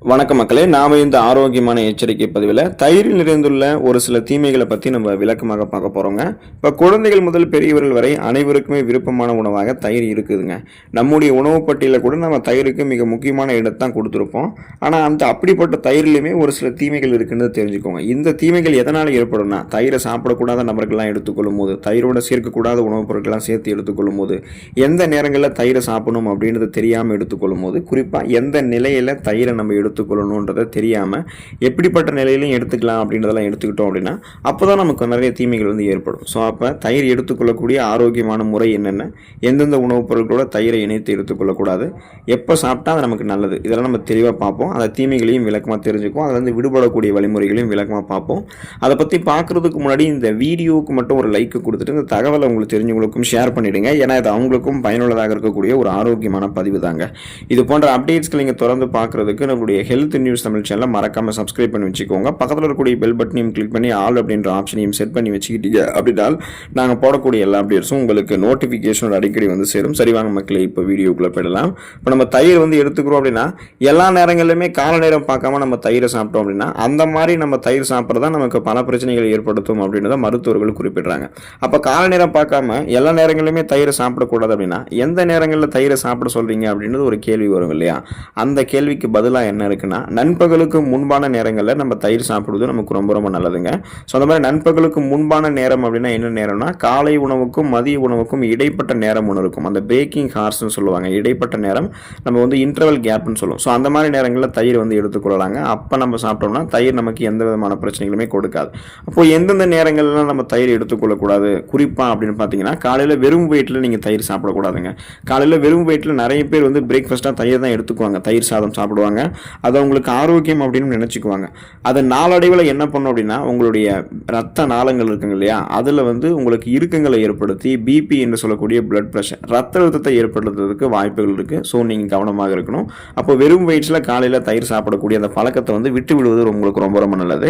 வணக்கம் மக்களே, நாம இந்த ஆரோக்கியமான எச்சரிக்கை பதிவில் தயிரில் நிறைந்துள்ள ஒரு சில தீமைகளை பற்றி நம்ம விளக்கமாக பார்க்க போகிறோங்க. இப்போ குழந்தைகள் முதல் பெரியவர்கள் வரை அனைவருக்குமே விருப்பமான உணவாக தயிர் இருக்குதுங்க. நம்முடைய உணவு பட்டியலில் கூட நம்ம தயிருக்கு மிக முக்கியமான இடத்தான் கொடுத்துருப்போம். ஆனால் அப்படிப்பட்ட தயிரிலுமே ஒரு சில தீமைகள் இருக்குன்னு தெரிஞ்சுக்கோங்க. இந்த தீமைகள் எதனால் ஏற்படும்னா, தயிரை சாப்பிடக்கூடாத நபர்கள்லாம் எடுத்துக்கொள்ளும் போது, தயிரோட சேர்க்கக்கூடாத உணவுப் பொருட்கள்லாம் சேர்த்து எடுத்துக்கொள்ளும் போது, எந்த நேரங்களில் தயிரை சாப்பிடணும் அப்படின்றது தெரியாமல் எடுத்துக்கொள்ளும் போது, குறிப்பாக எந்த நிலையில் தயிரை நம்ம எடுத்துக்கொள்ளணுன்றதை தெரியாமல் எப்படிப்பட்ட நிலையிலையும் எடுத்துக்கலாம் அப்படின்றதெல்லாம் எடுத்துக்கிட்டோம் அப்படின்னா அப்போ தான் நமக்கு நிறைய தீமைகள் ஏற்படும். ஸோ அப்போ தயிர் எடுத்துக்கொள்ளக்கூடிய ஆரோக்கியமான முறை என்னென்ன, எந்தெந்த உணவுப் பொருட்களோட தயிரை இணைத்து எடுத்துக்கொள்ளக்கூடாது, எப்போ சாப்பிட்டா அது நமக்கு நல்லது, இதெல்லாம் நம்ம தெளிவாக பார்ப்போம். அந்த தீமைகளையும் விளக்கமாக தெரிஞ்சுக்குவோம். அதில் விடுபடக்கூடிய வழிமுறைகளையும் விளக்கமாக பார்ப்போம். அதை பற்றி பார்க்குறதுக்கு முன்னாடி இந்த வீடியோவுக்கு மட்டும் ஒரு லைக் கொடுத்துட்டு இந்த தகவலை உங்களுக்கு தெரிஞ்சவங்களுக்கும் ஷேர் பண்ணிவிடுங்க. ஏன்னா இது அவங்களுக்கும் பயனுள்ளதாக இருக்கக்கூடிய ஒரு ஆரோக்கியமான பதிவு தாங்க. இது போன்ற அப்டேட்ஸ்களை நீங்கள் தொடர்ந்து பார்க்குறதுக்கு நம்மளுடைய ஹெல்த் நியூஸ் தமிழ் சேனலை மறக்காம சப்ஸ்கிரைப் பண்ணி வச்சுக்கோங்க. பக்கத்தில் இருக்கக்கூடிய பெல் பட்டனையும் கிளிக் பண்ணி ஆல் அப்படின்ற ஆப்ஷனையும் செட் பண்ணி வச்சுக்கிட்டீங்க அப்படின்னா நாங்கள் போடக்கூடிய எல்லா அப்டேட்ஸும் உங்களுக்கு நோட்டிஃபிகேஷன் அடிக்கடி சேரும். சரி வாங்க மக்களே, இப்போ வீடியோக்குள்ளே போயிடலாம். இப்போ நம்ம தயிர் எடுத்துக்கிறோம் அப்படின்னா எல்லா நேரங்களிலுமே கால நேரம் பார்க்காம நம்ம தயிரை சாப்பிட்டோம் அப்படின்னா அந்த மாதிரி நம்ம தயிர் சாப்பிட்றதா நமக்கு பல பிரச்சனைகள் ஏற்படுத்தும் அப்படின்றத மருத்துவர்கள் குறிப்பிடுறாங்க. அப்போ கால நேரம் பார்க்காம எல்லா நேரங்களிலுமே தயிரை சாப்பிடக்கூடாது அப்படின்னா எந்த நேரங்களில் தயிரை சாப்பிட சொல்றீங்க அப்படின்றது ஒரு கேள்வி வரும் இல்லையா? அந்த கேள்விக்கு பதிலாக என்ன இருக்குன்னா, நண்பகலுக்கு முன்பான நேரங்களில் நம்ம தயிர் சாப்பிடுவது நமக்கு ரொம்ப ரொம்ப நல்லதுங்க. ஸோ அந்த மாதிரி நண்பகலுக்கு முன்பான நேரம் அப்படின்னா என்ன நேரம்னா, காலை உணவுக்கும் மதிய உணவுக்கும் இடைப்பட்ட நேரம் ஒன்று இருக்கும். அந்த பிரேக்கிங் ஹார்ஸ்னு சொல்லுவாங்க. இடைப்பட்ட நேரம் நம்ம இன்டர்வல் கேப்னு சொல்லுவோம். ஸோ அந்த மாதிரி நேரங்களில் தயிர் எடுத்துக்கொள்ளலாங்க. அப்போ நம்ம சாப்பிட்டோம்னா தயிர் நமக்கு எந்த விதமான பிரச்சனைகளுமே கொடுக்காது. அப்போ எந்தெந்த நேரங்கள்லாம் நம்ம தயிர் எடுத்துக்கொள்ளக்கூடாது குறிப்பாக அப்படின்னு பார்த்தீங்கன்னா, காலையில் வெறும் வயிற்றில் நீங்கள் தயிர் சாப்பிடக்கூடாதுங்க. காலையில் வெறும் வயிற்றில் நிறைய பேர் பிரேக்ஃபாஸ்ட்டாக தயிர் தான் எடுத்துக்குவாங்க. தயிர் சாதம் சாப்பிடுவாங்க. அது உங்களுக்கு ஆரோக்கியம் அப்படின்னு நினச்சிக்குவாங்க. அது நாளடைவில் என்ன பண்ணும் அப்படின்னா, உங்களுடைய ரத்த நாளங்கள் இருக்குங்க இல்லையா, அதில் உங்களுக்கு இறுக்கங்களை ஏற்படுத்தி பிபி என்று சொல்லக்கூடிய பிளட் ப்ரெஷர், ரத்த அழுத்தத்தை ஏற்படுத்துறதுக்கு வாய்ப்புகள் இருக்குது. ஸோ நீங்கள் கவனமாக இருக்கணும். அப்போ வெறும் வயிற்றில் காலையில் தயிர் சாப்பிடக்கூடிய அந்த பழக்கத்தை விட்டு விடுவது உங்களுக்கு ரொம்ப ரொம்ப நல்லது.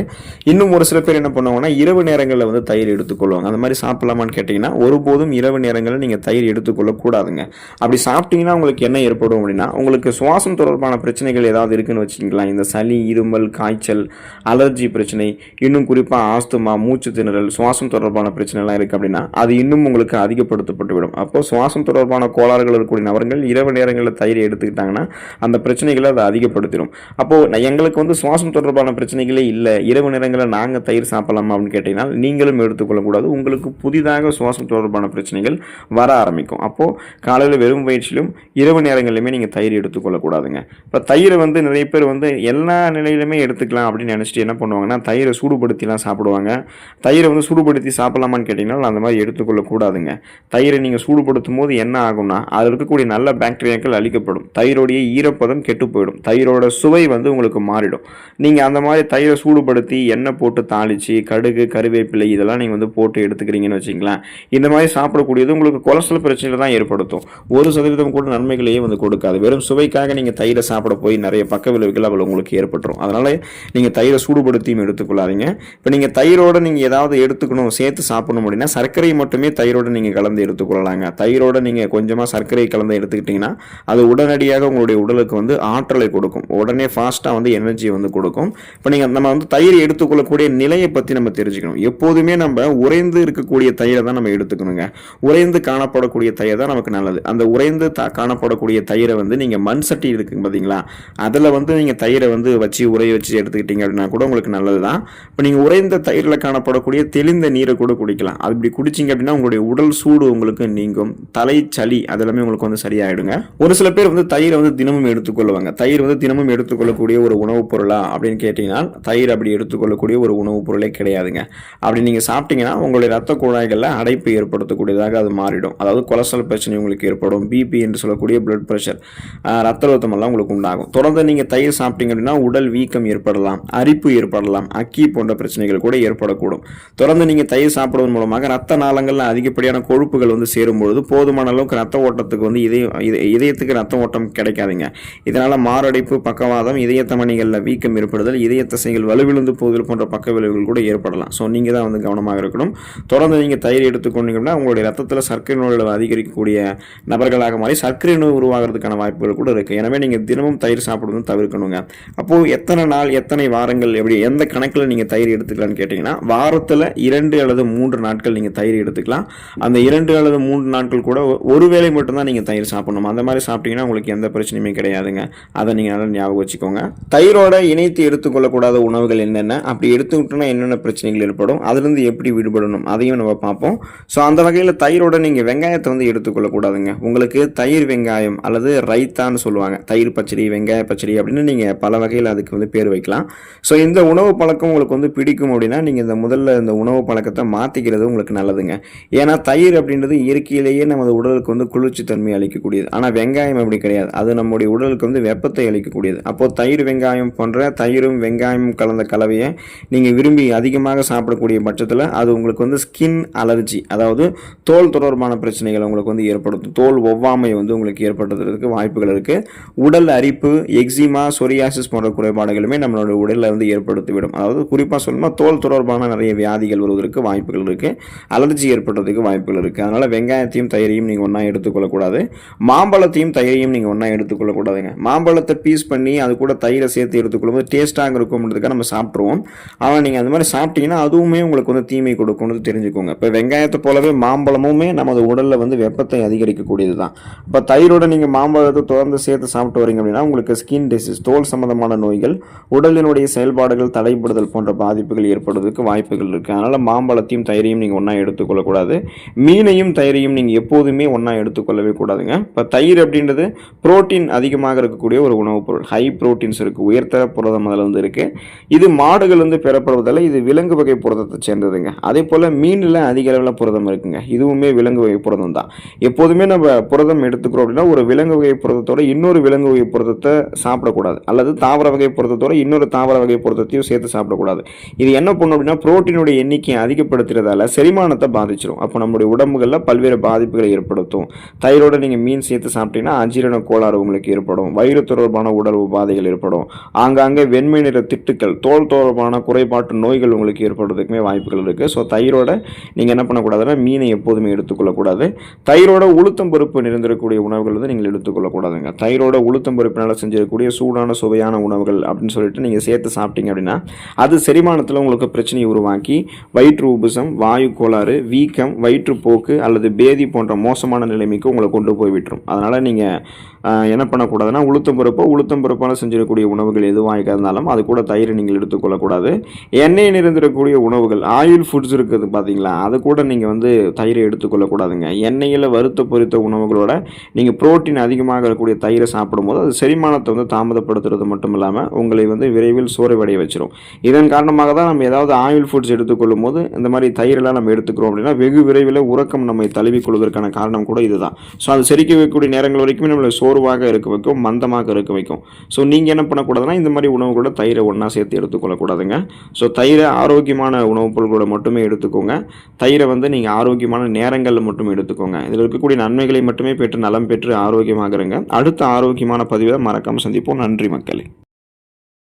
இன்னும் ஒரு சில பேர் என்ன பண்ணுவாங்கன்னா, இரவு நேரங்களில் தயிர் எடுத்துக்கொள்வாங்க. அந்த மாதிரி சாப்பிடலாமான்னு கேட்டிங்கன்னா, ஒருபோதும் இரவு நேரங்களில் நீங்கள் தயிர் எடுத்துக்கொள்ளக்கூடாதுங்க. அப்படி சாப்பிட்டீங்கன்னா உங்களுக்கு என்ன ஏற்படும் அப்படின்னா, உங்களுக்கு சுவாசம் தொடர்பான பிரச்சனைகள் ஏதாவது இருக்குன்னு வச்சுக்கலாம். இந்த சளி, இருமல், காய்ச்சல், அலர்ஜி பிரச்சனை, இன்னும் குறிப்பாக ஆஸ்துமா, மூச்சு திணறல், சுவாசம் தொடர்பான பிரச்சனைலாம் இருக்குது அப்படின்னா அது இன்னும் உங்களுக்கு அதிகப்படுத்தப்பட்டுவிடும். அப்போ சுவாசம் தொடர்பான கோளாறுகள் இருக்கக்கூடிய நபர்கள் இரவு நேரங்களில் தயிரை எடுத்துக்கிட்டாங்கன்னா அந்த பிரச்சனைகளை அதை அதிகப்படுத்திடும். அப்போது எங்களுக்கு சுவாசம் தொடர்பான பிரச்சனைகளே இல்லை, இரவு நேரங்களில் நாங்கள் தயிர் சாப்பிடலாமா அப்படின்னு கேட்டிங்கன்னா நீங்களும் எடுத்துக்கொள்ளக்கூடாது. உங்களுக்கு புதிதாக சுவாசம் தொடர்பான பிரச்சனைகள் வர ஆரம்பிக்கும். அப்போது காலையில் வெறும் வயிற்றிலும் இரவு நேரங்களிலுமே நீங்கள் தயிர் எடுத்துக்கொள்ளக்கூடாதுங்க. இப்போ தயிரை நிறைய பேர் எல்லா நிலையிலுமே எடுத்துக்கலாம் அப்படின்னு நினச்சிட்டு என்ன பண்ணுவாங்கன்னா, தயிரை சூடுபடுத்திலாம் சாப்பிடுவாங்க. தயிரை சூடுபடுத்தி சாப்பிடலாமான்னு கேட்டிங்கன்னா அந்த மாதிரி எடுத்துக்கொள்ளக்கூடாதுங்க. தயிரை நீங்கள் சூடுபடுத்தும் போது என்ன ஆகும்னா, அதில் இருக்கக்கூடிய நல்ல பாக்டீரியாக்கள் அழிக்கப்படும். தயிரோடைய ஈரப்பதம் கெட்டு போயிடும். தயிரோட சுவை உங்களுக்கு மாறிடும். நீங்கள் அந்த மாதிரி தயிரை சூடுபடுத்தி எண்ணெய் போட்டு தாளித்து கடுகு, கருவேப்பிலை இதெல்லாம் நீங்கள் போட்டு எடுத்துக்கிறீங்கன்னு வச்சிங்களேன், இந்த மாதிரி சாப்பிடக்கூடியது உங்களுக்கு கொலஸ்ட்ரால் பிரச்சனையில் தான் ஏற்படுத்தும். 1% கூட நன்மைகளையே கொடுக்காது. வெறும் சுவைக்காக நீங்கள் தயிரை சாப்பிட போய் நிறைய பக்க விளைவுகள் அவள் உங்களுக்கு ஏற்பட்டுரும். அதனால் நீங்கள் தயிரை சூடுபடுத்தியும் எடுத்துக்கொள்ளாதீங்க. இப்போ நீங்கள் தயிரோடு நீங்கள் ஏதாவது எடுத்துக்கணும், சேர்த்து சாப்பிடணும் அப்படின்னா சர்க்கரை மட்டுமே தயிரோடு நீங்கள் கலந்து எடுத்துக்கொள்ளலாங்க. தயிரோடு நீங்கள் கொஞ்சமாக சர்க்கரை கலந்து எடுத்துக்கிட்டிங்கன்னா அது உடனடியாக உங்களுடைய உடலுக்கு ஆற்றலை கொடுக்கும். உடனே ஃபாஸ்ட்டாக எனர்ஜி கொடுக்கும். இப்போ நீங்கள் நம்ம தயிர் எடுத்துக்கொள்ளக்கூடிய நிலையை பற்றி நம்ம தெரிஞ்சுக்கணும். எப்போதுமே நம்ம உறைந்து இருக்கக்கூடிய தயிரை தான் நம்ம எடுத்துக்கணுங்க. உறைந்து காணப்படக்கூடிய தயிர் தான் நமக்கு நல்லது. அந்த உறைந்து காணப்படக்கூடிய தயிரை நீங்கள் மண் சட்டி இருக்குங்க பார்த்தீங்களா, அதில் நீங்கள் தயிரை வச்சு உரைய வச்சு எடுத்துக்கிட்டீங்க அப்படின்னா கூட உங்களுக்கு நல்லது தான். இப்போ நீங்கள் உறைந்த தயிரில் காணப்படக்கூடிய தெளிந்த நீரை கூட குடிக்கலாம். அது இப்படி குடிச்சிங்க அப்படின்னா உங்களுடைய உடல் சூடு உங்களுக்கு நீங்கும். தலை சளி அதெல்லாமே உங்களுக்கு சரியாயிடுங்க. ஒரு சில பேர் தயிரை தினமும் எடுத்துக்கொள்வாங்க. தயிர் தினமும் எடுத்துக்கொள்ளக்கூடிய ஒரு உணவுப் பொருளா அப்படின்னு கேட்டீங்கன்னா தயிர் அப்படி எடுத்துக்கொள்ளக்கூடிய ஒரு உணவுப் பொருளே கிடையாதுங்க. அப்படி நீங்கள் சாப்பிட்டீங்கன்னா உங்களுடைய ரத்த குழாய்களில் அடைப்பு ஏற்படுத்தக்கூடியதாக அது மாறிடும். அதாவது கொலஸ்ட்ரால் பிரச்சனை உங்களுக்கு ஏற்படும். பிபி என்று சொல்லக்கூடிய பிளட் ப்ரெஷர், ரத்த அழுத்தம் எல்லாம் உங்களுக்கு உண்டாகும். தொடர்ந்து நீங்கள் தயிர் சாப்பிட்டீங்க அப்படின்னா உடல் வீக்கம் ஏற்படலாம், அரிப்பு ஏற்படலாம், அக்கி போன்ற பிரச்சனைகள் கூட ஏற்படக்கூடும். தொடர்ந்து நீங்கள் தயிர் சாப்பிடுவதன் மூலமாக ரத்த நாளங்களில் அதிகப்படியான கொழுப்புகள் சேரும்பொழுது போதுமான அளவுக்கு ரத்த ஓட்டத்துக்கு இதயத்துக்கு ரத்த ஓட்டம் கிடைக்காதுங்க. இதனால் மாரடைப்பு, பக்கவாதம், இதய தமனிகளில் வீக்கம் ஏற்படுதல், இதய தசைகள் வலுவிழுந்து போதல் போன்ற பக்க விளைவுகள் கூட ஏற்படலாம். ஸோ நீங்கள் தான் கவனமாக இருக்கணும். தொடர்ந்து நீங்கள் தயிர் எடுத்துக்கொண்டீங்கன்னா உங்களுடைய ரத்தத்தில் சர்க்கரை நோய்கள் அதிகரிக்கக்கூடிய நபர்களாக மாறி சர்க்கரை நோய் உருவாகிறதுக்கான வாய்ப்புகள் கூட இருக்குது. எனவே நீங்கள் தினமும் தயிர் சாப்பிடுவது தவிர்க்க இருக்கணுங்க. அப்போது எத்தனை நாள் எத்தனை வாரங்கள் எப்படி எந்த கணக்கில் நீங்கள் தயிர் எடுத்துக்கலாம்னு கேட்டிங்கன்னா, வாரத்தில் 2 அல்லது 3 நாட்கள் நீங்கள் தயிர் எடுத்துக்கலாம். அந்த 2 அல்லது 3 நாட்கள் கூட ஒரு வேளை மட்டும்தான் நீங்கள் தயிர் சாப்பிடணும். அந்த மாதிரி சாப்பிட்டீங்கன்னா உங்களுக்கு எந்த பிரச்சனையுமே கிடையாதுங்க. அதை நீங்கள் நல்லா ஞாபகம் வச்சுக்கோங்க. தயிரோட இணைத்து எடுத்துக்கொள்ளக்கூடாத உணவுகள் என்னென்ன, அப்படி எடுத்துக்கிட்டோன்னா என்னென்ன பிரச்சனைகள் ஏற்படும், அதுலேருந்து எப்படி விடுபடணும் அதையும் நம்ம பார்ப்போம். ஸோ அந்த வகையில் தயிரோட நீங்கள் வெங்காயத்தை வந்து எடுத்துக்கொள்ளக்கூடாதுங்க. உங்களுக்கு தயிர் வெங்காயம் அல்லது ரைத்தான்னு சொல்லுவாங்க. தயிர் பச்சடி, வெங்காய பச்சடி அப்படின்னு நீங்கள் பல வகையில் அதுக்கு வந்து பேர் வைக்கலாம். ஸோ இந்த உணவு பழக்கம் உங்களுக்கு வந்து பிடிக்கும் அப்படின்னா நீங்கள் முதல்ல இந்த உணவு பழக்கத்தை மாற்றிக்கிறது உங்களுக்கு நல்லதுங்க. ஏன்னா தயிர் அப்படின்றது இயற்கையிலேயே நமது உடலுக்கு வந்து குளிர்ச்சி தன்மை அளிக்கக்கூடியது. ஆனால் வெங்காயம் அப்படி கிடையாது. அது நம்முடைய உடலுக்கு வந்து வெப்பத்தை அளிக்கக்கூடியது. அப்போது தயிர் வெங்காயம் போன்ற தயிரும் வெங்காயமும் கலந்த கலவையை நீங்கள் விரும்பி அதிகமாக சாப்பிடக்கூடிய பட்சத்தில் அது உங்களுக்கு வந்து ஸ்கின் அலர்ஜி, அதாவது தோல் தொடர்பான பிரச்சனைகள் உங்களுக்கு வந்து ஏற்படுத்தும். தோல் ஒவ்வாமை வந்து உங்களுக்கு ஏற்படுத்துறதுக்கு வாய்ப்புகள் இருக்குது. உடல் அரிப்பு, எக்ஸிமா, சொரியாசிஸ் போன்ற குறைபாடுகளுமே நம்மளோட உடலில் வந்து ஏற்படுத்திவிடும். அதாவது குறிப்பாக சொல்லணும்னா தோல் தொடர்பான நிறைய வியாதிகள் வருவதற்கு வாய்ப்புகள் இருக்குது. அலர்ஜி ஏற்படுறதுக்கு வாய்ப்புகள் இருக்குது. அதனால் வெங்காயத்தையும் தயிரையும் நீங்கள் ஒன்றா எடுத்துக்கொள்ளக்கூடாது. மாம்பழத்தையும் தயிரையும் நீங்கள் ஒன்றா எடுத்துக்கொள்ளக்கூடாதுங்க. மாம்பழத்தை பீஸ் பண்ணி அது கூட தயிரை சேர்த்து எடுத்துக்கொள்ளும்போது டேஸ்ட்டாக இருக்கும்ன்றதுக்காக நம்ம சாப்பிட்ருவோம். ஆனால் நீங்கள் அந்த மாதிரி சாப்பிட்டீங்கன்னா அதுவுமே உங்களுக்கு வந்து தீமை கொடுக்கும்னு தெரிஞ்சுக்கோங்க. இப்போ வெங்காயத்தை போலவே மாம்பழமுமே நமது உடலில் வந்து வெப்பத்தை அதிகரிக்கக்கூடியது தான். இப்போ தயிரோட நீங்கள் மாம்பழத்தை தொடர்ந்து சேர்த்து சாப்பிட்டு வரீங்க அப்படின்னா உங்களுக்கு ஸ்கின் டிசீஸ், தோல் சம்பந்தமான நோய்கள், உடலினுடைய செயல்பாடுகள் தடைப்படுதல் போன்ற பாதிப்புகள் ஏற்படுவதற்கு வாய்ப்புகள் இருக்குது. அதனால் மாம்பழத்தையும் தயிரையும் நீங்கள் ஒன்றா எடுத்துக்கொள்ளக்கூடாது. மீனையும் தயிரையும் நீங்கள் எப்போதுமே ஒன்றா எடுத்துக்கொள்ளவே கூடாதுங்க. இப்போ தயிர் அப்படின்றது புரோட்டீன் அதிகமாக இருக்கக்கூடிய ஒரு உணவுப் பொருள். ஹை புரோட்டீன்ஸ் இருக்குது, உயர்தர புரதம் அதில் வந்து இருக்குது. இது மாடுகள் வந்து பெறப்படுவதால் இது விலங்கு வகை புரதத்தை சேர்ந்ததுங்க. அதே போல் மீனில் அதிக அளவில் புரதம் இருக்குங்க. இதுவுமே விலங்கு வகை புரதம் தான். எப்போதுமே நம்ம புரதம் எடுத்துக்கிறோம் அப்படின்னா ஒரு விலங்கு வகை புரதத்தோட இன்னொரு விலங்கு வகை புரதத்தை சாப்பிடக்கூடாது, அல்லது தாவர வகை புரதத்தோட இன்னொரு தாவர வகை புரதத்தையும் சேர்த்து சாப்பிடக்கூடாது. இது என்ன பண்ணும் அப்படின்னா புரோட்டீனுடைய எண்ணிக்கையை அதிகப்படுத்துறதால செரிமானத்தை பாதிச்சிடும். அப்போ நம்முடைய உடம்புகளில் பல்வேறு பாதிப்புகளை ஏற்படுத்தும். தயிரோட நீங்கள் மீன் சேர்த்து சாப்பிட்டீங்கன்னா அஜீரண கோளாறு உங்களுக்கு ஏற்படும், வயிறு தொடர்பான உடல் உபாதைகள் ஏற்படும், ஆங்காங்கே வெண்மை நிற திட்டுக்கள், தோல் தொடர்பான குறைபாட்டு நோய்கள் உங்களுக்கு ஏற்படுறதுக்குமே வாய்ப்புகள் இருக்குது. ஸோ தயிரோட நீங்கள் என்ன பண்ணக்கூடாதுன்னா மீனை எப்போதுமே எடுத்துக்கொள்ளக்கூடாது. தயிரோட உளுத்தம் பருப்பு நிறைந்திருக்கக்கூடிய உணவுகள் வந்து நீங்கள் எடுத்துக்கொள்ளக்கூடாதுங்க. தயிரோட உளுத்தம் பருப்பினால் செஞ்சிருக்கக்கூடிய சூடான சுவையான உணவுகள் அப்படின்னு சொல்லிட்டு நீங்கள் சேர்த்து சாப்பிட்டீங்க அப்படின்னா அது செரிமானத்தில் உங்களுக்கு பிரச்சனையை உருவாக்கி வயிற்று உபுசம், வாயு கோளாறு, வீக்கம், வயிற்றுப்போக்கு அல்லது பேதி போன்ற மோசமான நிலைமைக்கு உங்களை கொண்டு போய் விட்டுரும். அதனால் நீங்கள் என்ன பண்ணக்கூடாதுன்னா உளுத்தம் பருப்பால் செஞ்சிடக்கூடிய உணவுகள் எதுவாக இருந்தாலும் அது கூட தயிரை நீங்கள் எடுத்துக்கொள்ளக்கூடாது. எண்ணெய் நிறைந்திருக்கக்கூடிய உணவுகள், ஆயில் ஃபுட்ஸ் இருக்குது பார்த்தீங்களா, அது கூட நீங்கள் வந்து தயிரை எடுத்துக்கொள்ளக்கூடாதுங்க. எண்ணெயில் வறுத்த பொரித்த உணவுகளோட நீங்கள் புரோட்டீன் அதிகமாக இருக்கக்கூடிய தயிரை சாப்பிடும்போது அது செரிமானத்தை வந்து தாமதப்படுத்துறது மட்டும் இல்லாமல் உங்களை வந்து விரைவில் சோர்வடைய வச்சிடும். இதன் காரணமாக தான் நம்ம ஏதாவது ஆயில் ஃபுட்ஸ் எடுத்துக்கொள்ளும் போது இந்த மாதிரி தயிரெல்லாம் நம்ம எடுத்துக்கிறோம் அப்படின்னா வெகு விரைவில் உறக்கம் நம்மை தழுவிக்கொள்வதற்கான காரணம் கூட இதுதான். ஸோ அது செரிக்க வைக்கக்கூடிய நேரங்கள் வரைக்கும் நம்மளை சோர்வாக இருக்க வைக்கும், மந்தமாக இருக்க வைக்கும். ஸோ நீங்கள் என்ன பண்ணக்கூடாதுன்னா இந்த மாதிரி உணவுகளோட தயிரை ஒன்றா சேர்த்து எடுத்துக்கொள்ளக்கூடாதுங்க. ஸோ தயிரை ஆரோக்கியமான உணவுப் பொருட்களோட மட்டுமே எடுத்துக்கோங்க. தயிரை வந்து நீங்கள் ஆரோக்கியமான நேரங்களில் மட்டுமே எடுத்துக்கோங்க. இதில் இருக்கக்கூடிய நன்மைகளை மட்டுமே பெற்று நலம் பெற்று ஆரோக்கியமாக இருங்க. அடுத்த ஆரோக்கியமான பதிவில் மறக்காமல் சந்திப்போம். நன்றி மக்களே.